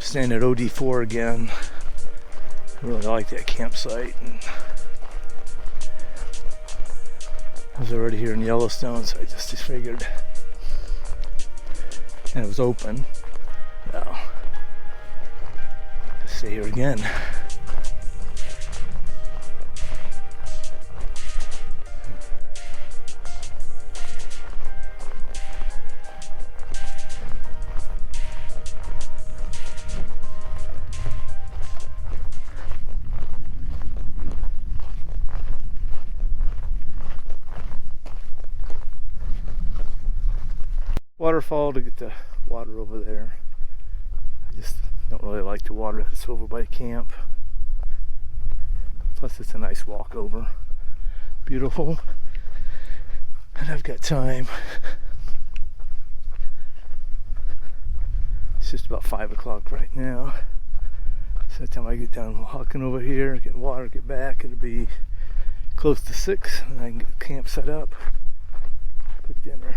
Staying at OD4 again. I really like that campsite. And I was already here in Yellowstone, so I just figured, and it was open, so I'll stay here again. Waterfall to get the water over there. I just don't really like the water that's over by camp. Plus it's a nice walk over. Beautiful. And I've got time. It's just about 5 o'clock right now. So by the time I get done walking over here, get water, get back, it'll be close to 6, and I can get the camp set up. Cook dinner.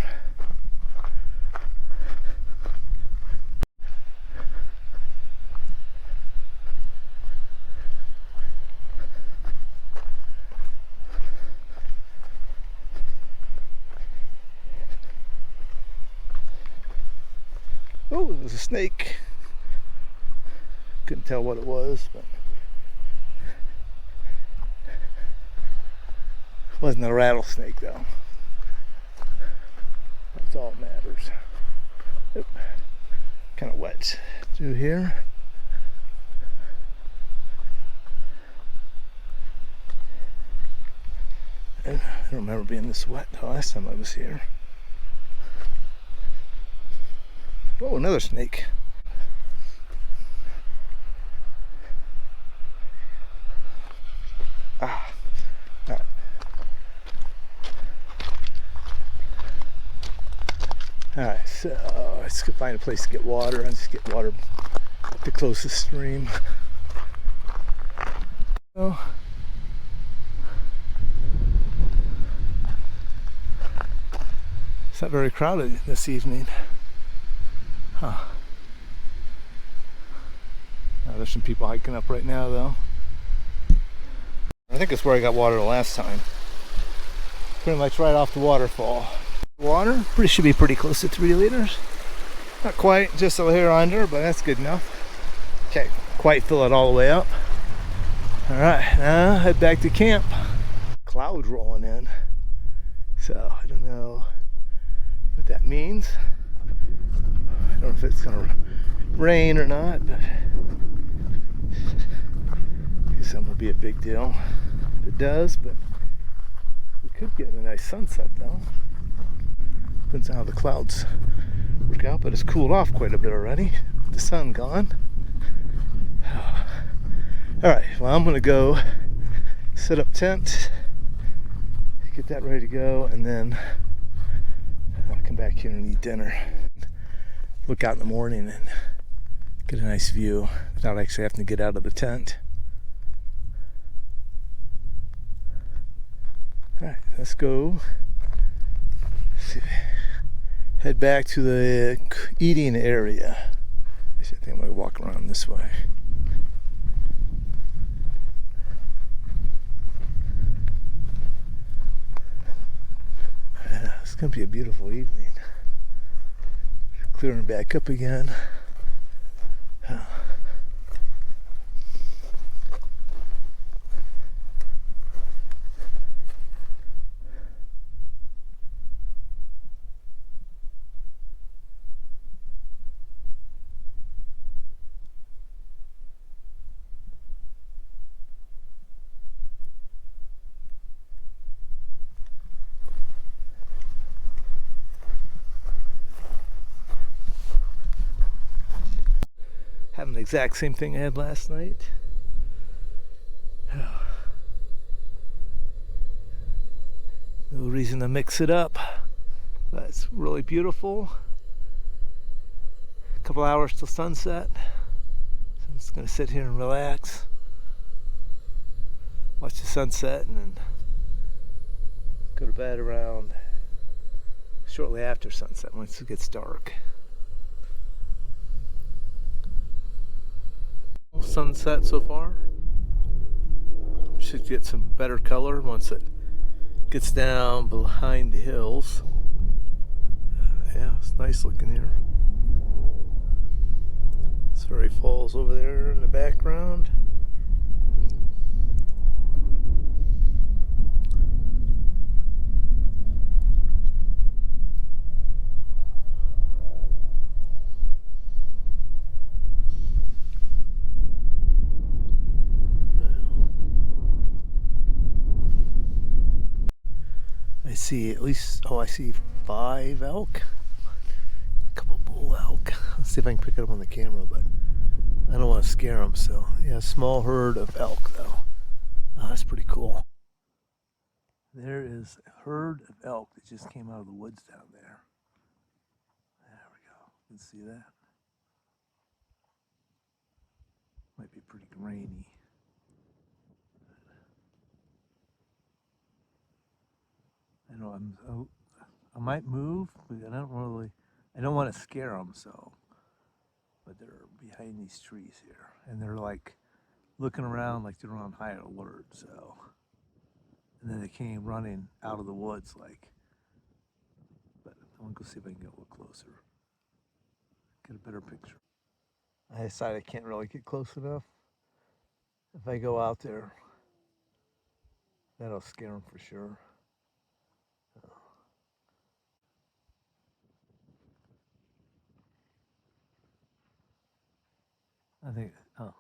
Oh, it was a snake. Couldn't tell what it was, but it wasn't a rattlesnake though. That's all that matters. Oop. Kind of wet through here. I don't remember being this wet the last time I was here. Oh, another snake. Ah, all right. All right, so let's go find a place to get water. I'll just get water at the closest stream. Oh. It's not very crowded this evening. Huh. There's some people hiking up right now though. I think it's where I got water the last time. Pretty much right off the waterfall. Water should be pretty close to 3 liters. Not quite, just a hair under, but that's good enough. Can't quite fill it all the way up. Alright, now head back to camp. Clouds rolling in. So I don't know what that means. I don't know if it's gonna rain or not, but I guess that won't be a big deal if it does. But we could get a nice sunset though. Depends on how the clouds work out, but it's cooled off quite a bit already. The sun gone. All right, well I'm gonna go set up tent, get that ready to go, and then I'll come back here and eat dinner. Look out in the morning and get a nice view without actually having to get out of the tent. Alright, let's go. Head back to the eating area. I think I'm going to walk around this way. It's going to be a beautiful evening. Clearing back up again. Having the exact same thing I had last night. No reason to mix it up. That's really beautiful. A couple hours till sunset. So I'm just gonna sit here and relax. Watch the sunset and then go to bed around shortly after sunset once it gets dark. sunset so far. Should get some better color once it gets down behind the hills. Yeah, it's nice looking here. Surrey Falls over there in the background. I see at least, I see 5 elk. A couple bull elk. Let's see if I can pick it up on the camera, but I don't want to scare them, so yeah, a small herd of elk though. Oh, that's pretty cool. There is a herd of elk that just came out of the woods down there. There we go. You can see that. Might be pretty grainy. I know I might move, but I don't want to scare them, so. But they're behind these trees here, and they're like looking around like they're on high alert, so. And then they came running out of the woods, like. But I want to go see if I can get a little closer, get a better picture. I decided I can't really get close enough. If I go out there, that'll scare them for sure. I think, oh.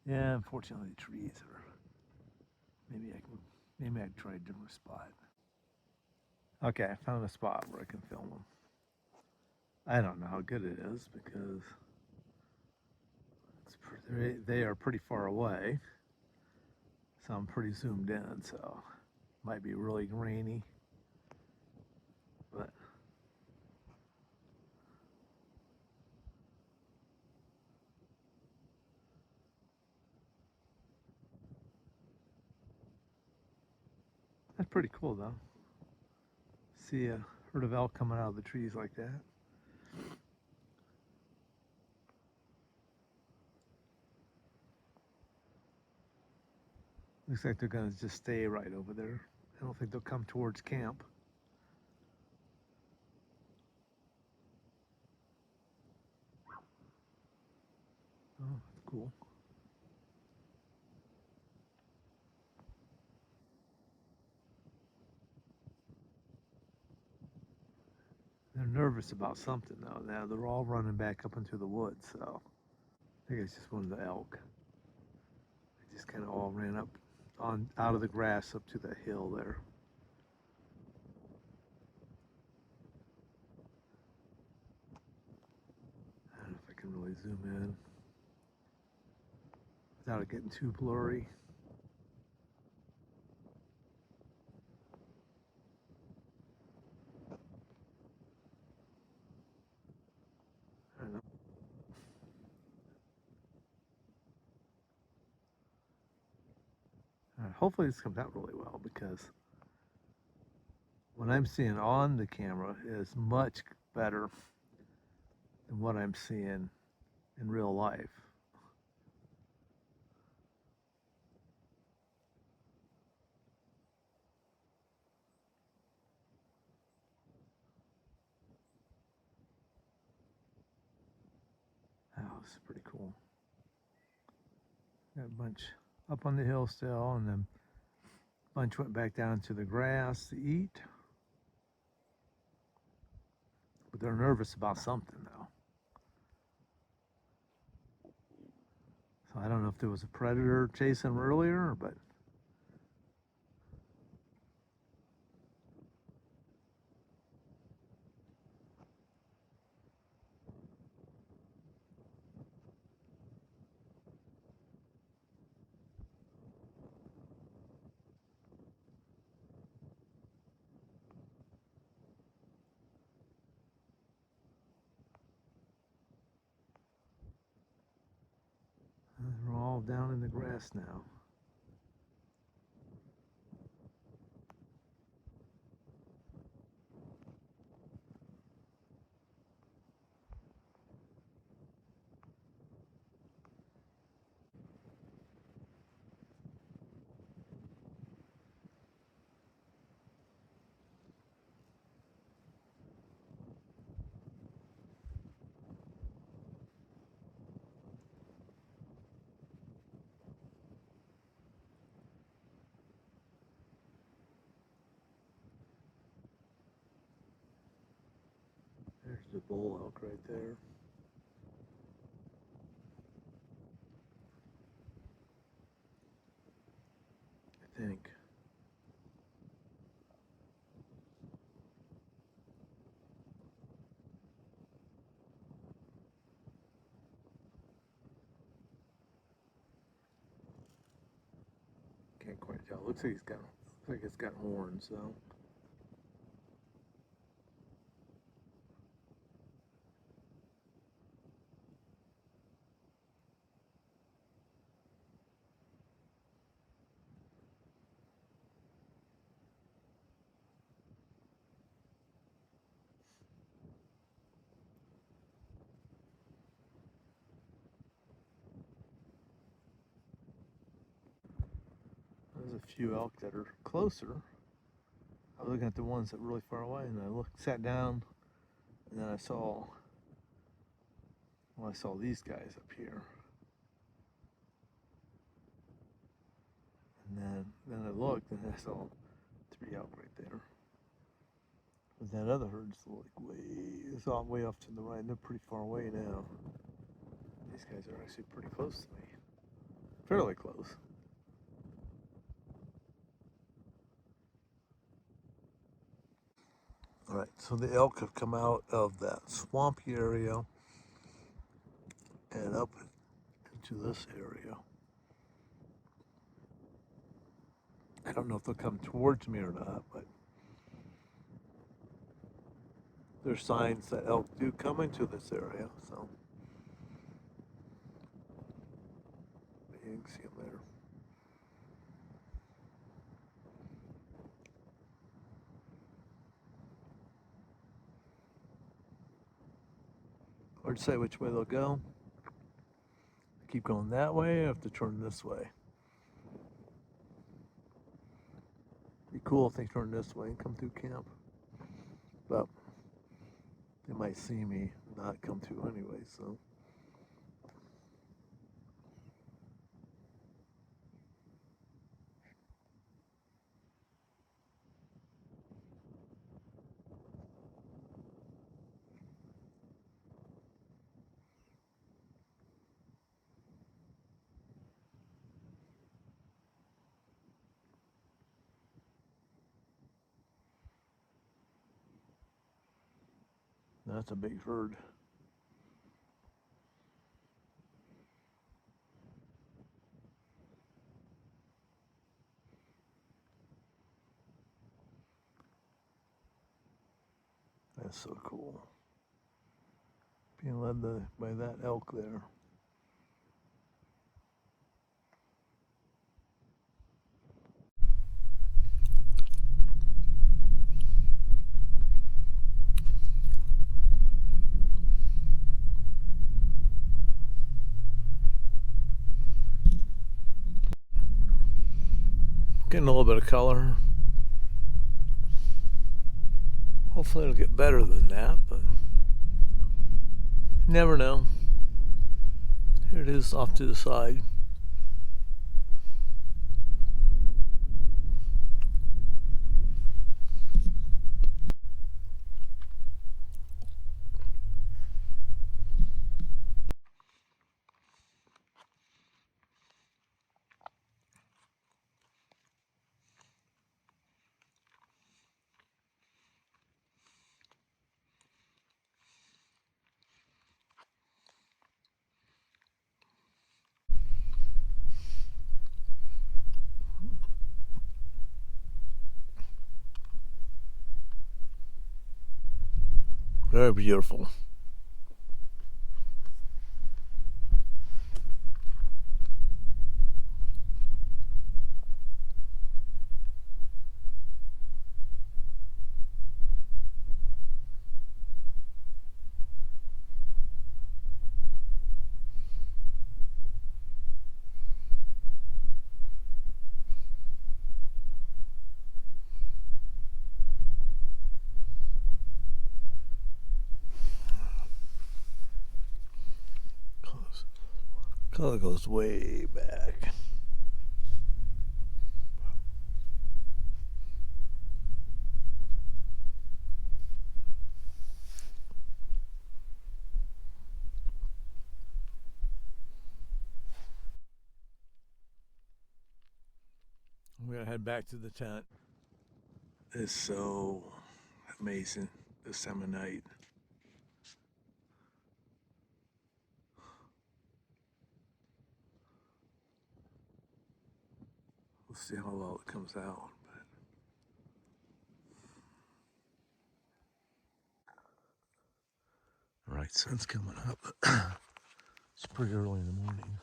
Yeah, unfortunately the trees are, maybe I can try a different spot. Okay, I found a spot where I can film them. I don't know how good it is because they are pretty far away. So I'm pretty zoomed in, so might be really grainy. But that's pretty cool though. See a herd of elk coming out of the trees like that. Looks like they're gonna just stay right over there. I don't think they'll come towards camp. Oh, that's cool. They're nervous about something though. Now they're all running back up into the woods, so I think it's just one of the elk. They just kind of all ran up out of the grass up to the hill there. I don't know if I can really zoom in without it getting too blurry. I don't know. Hopefully this comes out really well because what I'm seeing on the camera is much better than what I'm seeing in real life. Oh, this is pretty cool. Got a bunch up on the hill still, and then a bunch went back down to the grass to eat. But they're nervous about something though. So I don't know if there was a predator chasing them earlier, but they're all down in the grass now. There's a bull elk right there. I think. Can't quite tell. Looks like it's got horns though. There's a few elk that are closer. I was looking at the ones that were really far away, and I sat down, and then I saw these guys up here, and then I looked, and I saw 3 elk right there. But that other herd's it's all way off to the right, and they're pretty far away now. These guys are actually pretty close to me, fairly close. All right, so the elk have come out of that swampy area and up into this area. I don't know if they'll come towards me or not, but there's signs that elk do come into this area, so you can see them there. Hard to say which way they'll go. Keep going that way, I have to turn this way. Be cool if they turn this way and come through camp. But they might see me not come through anyway, so. That's a big herd. That's so cool. Being led by that elk there. Getting a little bit of color. Hopefully it'll get better than that, but you never know. Here it is off to the side. Very beautiful. Color goes way back. head back to the tent. It's so amazing this time of night. We'll see how well it comes out. All right, sun's coming up. It's pretty early in the morning.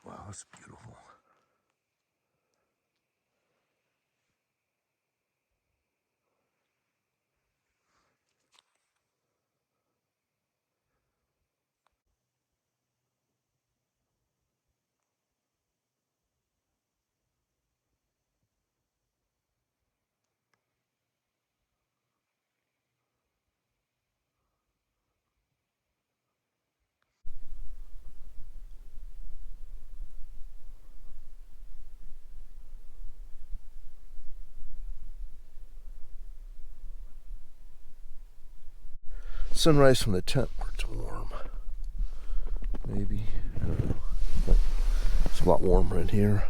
Wow, it's beautiful. Sunrise from the tent where it's warm. Maybe, I don't know. But it's a lot warmer in here.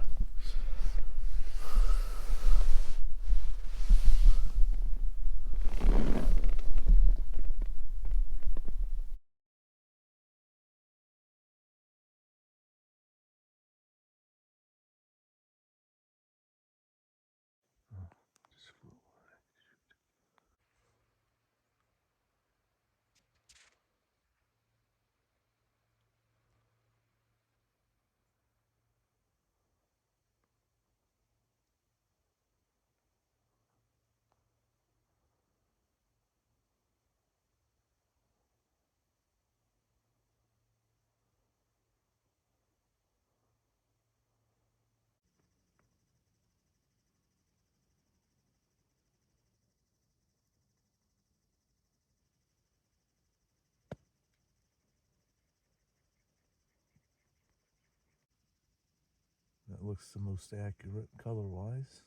That looks the most accurate color-wise.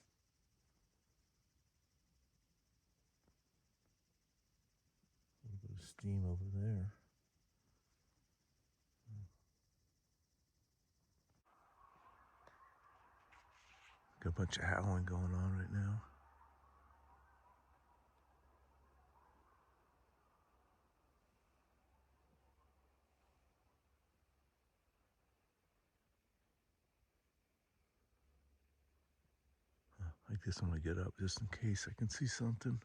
A little bit of steam over there. Got a bunch of howling going on right now. I guess I'm gonna get up just in case I can see something.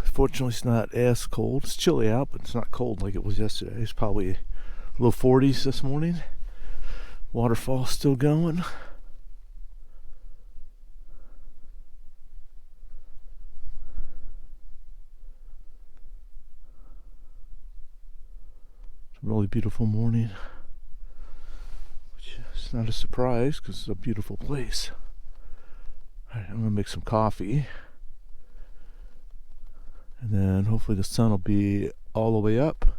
Fortunately, it's not as cold. It's chilly out, but it's not cold like it was yesterday. It's probably low 40s this morning. Waterfall still going. It's a really beautiful morning. Which is not a surprise because it's a beautiful place. All right, I'm gonna make some coffee. And then hopefully the sun will be all the way up.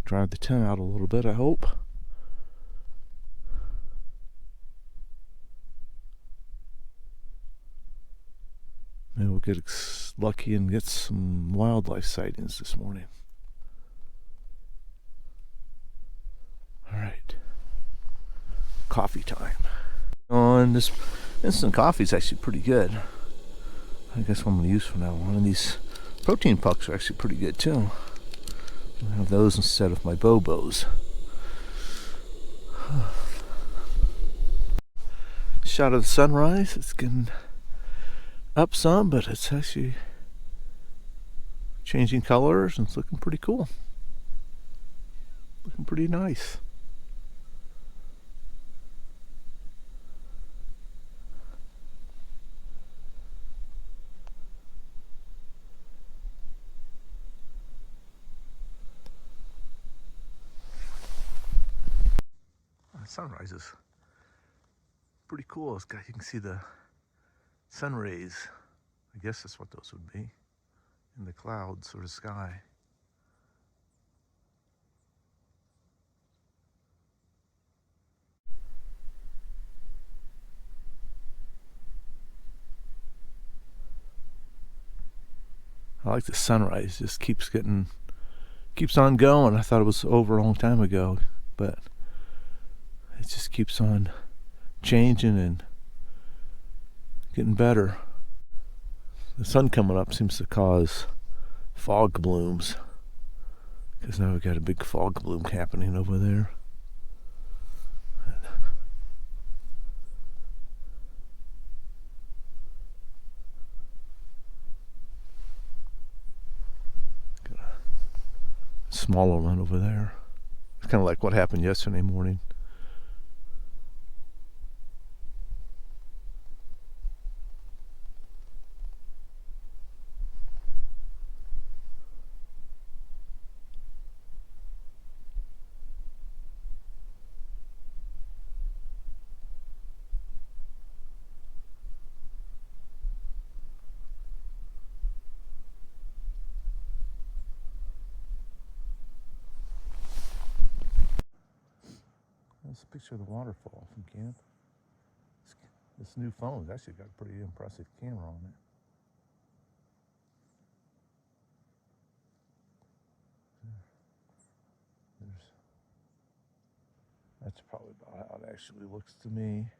Drive the tent out a little bit, I hope. Maybe we'll get lucky and get some wildlife sightings this morning. All right. Coffee time. And this instant coffee is actually pretty good. I guess what I'm going to use from now on. And these protein pucks are actually pretty good too. I have those instead of my Bobos. Shot of the sunrise. It's getting up some, but it's actually changing colors and it's looking pretty cool. Looking pretty nice. Sunrise is pretty cool. It's got, you can see the sun rays. I guess that's what those would be in the clouds or the sky. I like the sunrise. Just keeps on going. I thought it was over a long time ago, but it just keeps on changing and getting better. The sun coming up seems to cause fog blooms, because now we've got a big fog bloom happening over there. Got a smaller one over there. It's kind of like what happened yesterday morning. That's a picture of the waterfall from camp. This new phone's actually got a pretty impressive camera on it. That's probably about how it actually looks to me.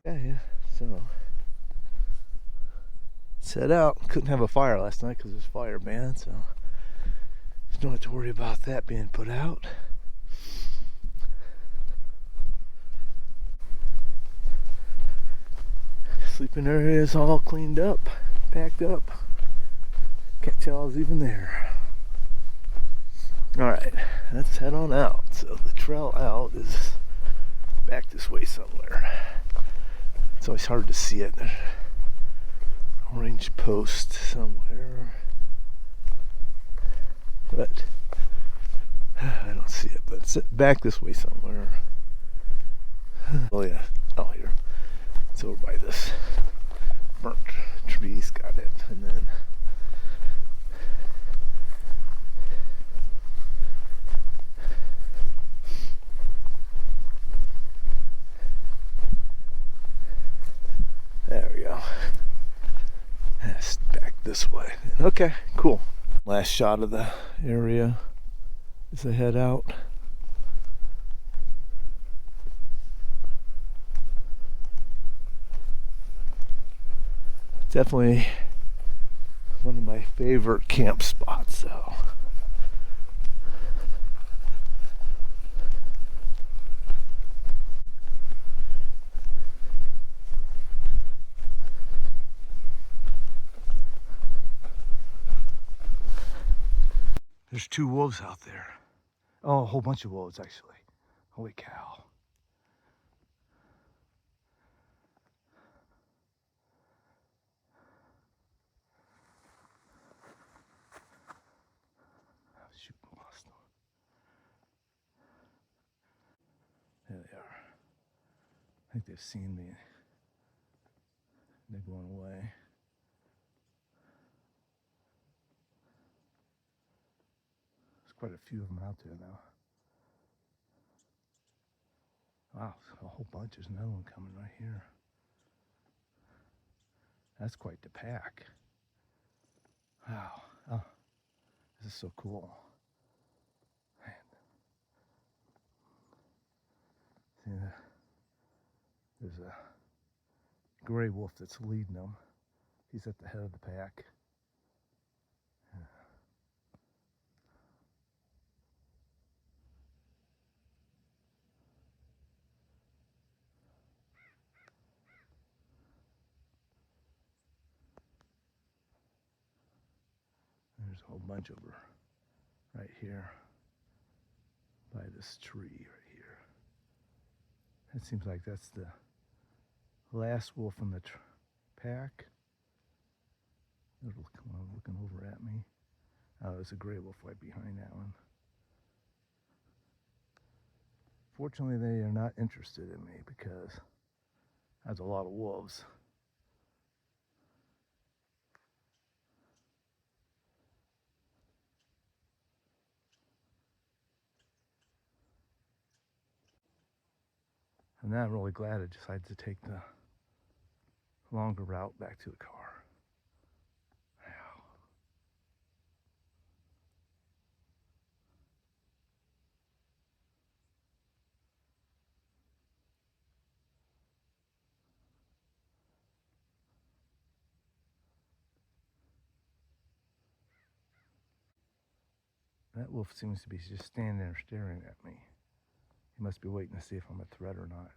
Yeah. So, set out. Couldn't have a fire last night because there's fire ban, so don't have to worry about that being put out. Sleeping area is all cleaned up, packed up. Can't tell I was even there. Alright, let's head on out. So the trail out is back this way somewhere. It's always hard to see it. There's an orange post somewhere. But I don't see it, but it's back this way somewhere. Oh yeah, oh here. It's over by this burnt trees, got it. And then there we go. That's back this way. Okay, cool. Last shot of the area as I head out. Definitely one of my favorite camp spots, though. There's 2 wolves out there. Oh, a whole bunch of wolves, actually. Holy cow. Shoot, lost them. There they are. I think they've seen me. They're going away. There's quite a few of them out there now. Wow, a whole bunch. There's another one coming right here. That's quite the pack. Wow. Oh, this is so cool. Man. See, there's a gray wolf that's leading them. He's at the head of the pack. There's a whole bunch over right here by this tree right here. It seems like that's the last wolf in the pack. They're looking over at me. Oh, there's a gray wolf right behind that one. Fortunately, they are not interested in me because there's a lot of wolves. And now I'm really glad I decided to take the longer route back to the car. That wolf seems to be just standing there staring at me. He must be waiting to see if I'm a threat or not.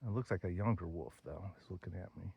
It looks like a younger wolf, though. He's looking at me.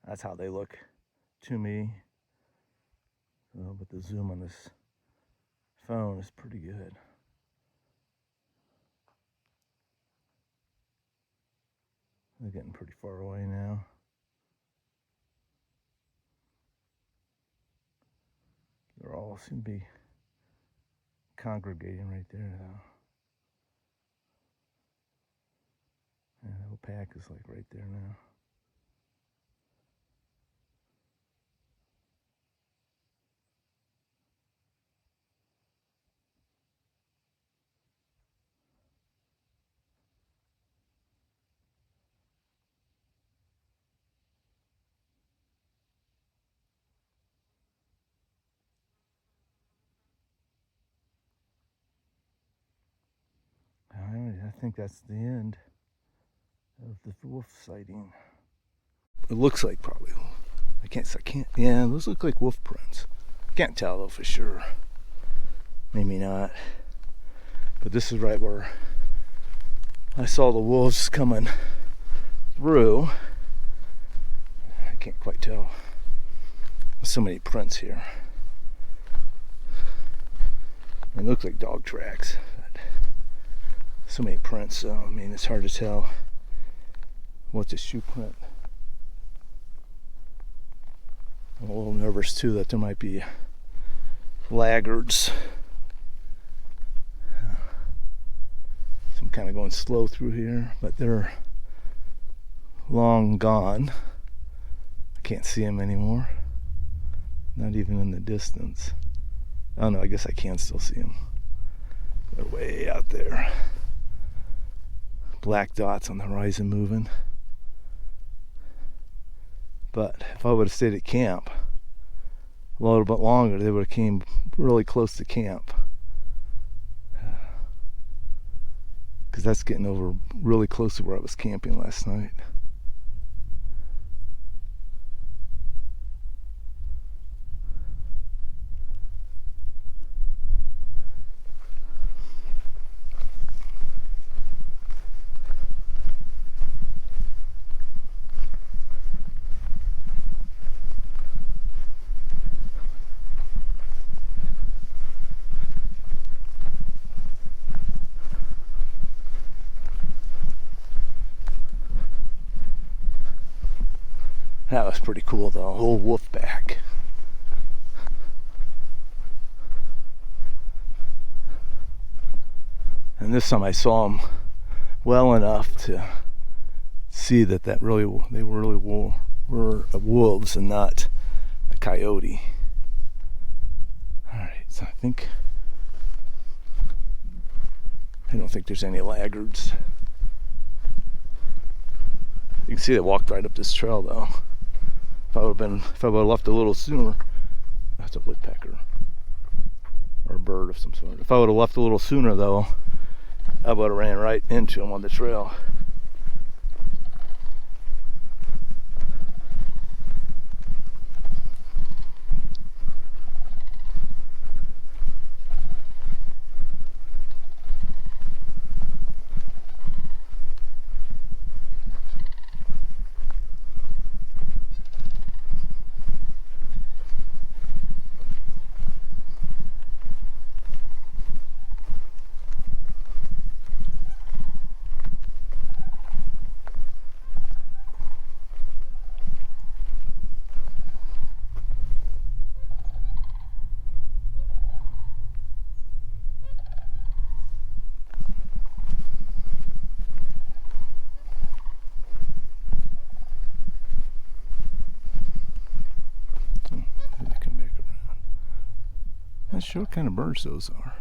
That's how they look to me. But the zoom on this phone is pretty good. They're getting pretty far away now. They all seem to be congregating right there, though. Yeah, the whole pack is like right there now. Alright, I think that's the end of the wolf sighting. It looks like probably. I can't. Yeah, those look like wolf prints. Can't tell though for sure. Maybe not. But this is right where I saw the wolves coming through. I can't quite tell. There's so many prints here. It looks like dog tracks. But so many prints, so I mean it's hard to tell what's a shoe print. I'm a little nervous too that there might be laggards. So I'm kind of going slow through here, but they're long gone. I can't see them anymore. Not even in the distance. Oh no, I guess I can still see them. They're way out there. Black dots on the horizon moving. But if I would have stayed at camp a little bit longer, they would have came really close to camp. Because that's getting over really close to where I was camping last night. That was pretty cool though, a whole wolf pack. And this time I saw him well enough to see that they were wolves and not a coyote. All right, so I don't think there's any laggards. You can see they walked right up this trail though. If I would have left a little sooner, that's a woodpecker or a bird of some sort. If I would have left a little sooner though, I would have ran right into them on the trail. Not sure what kind of birds those are.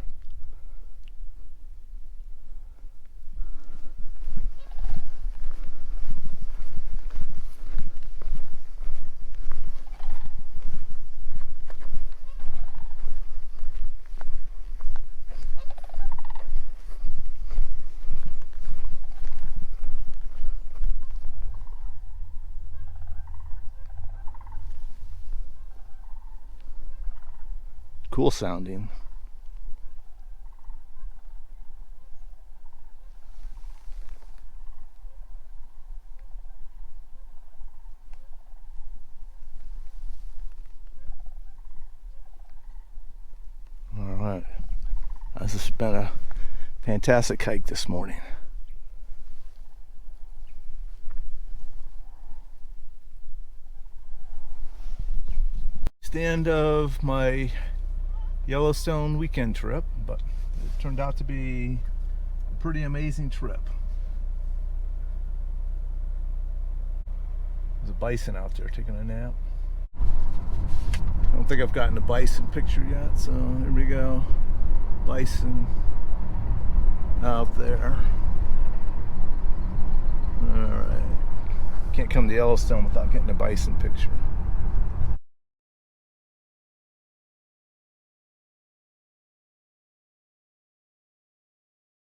Cool sounding. All right. This has been a fantastic hike this morning. It's the end of my Yellowstone weekend trip, but it turned out to be a pretty amazing trip. There's a bison out there taking a nap. I don't think I've gotten a bison picture yet, so here we go. Bison out there. Alright. Can't come to Yellowstone without getting a bison picture.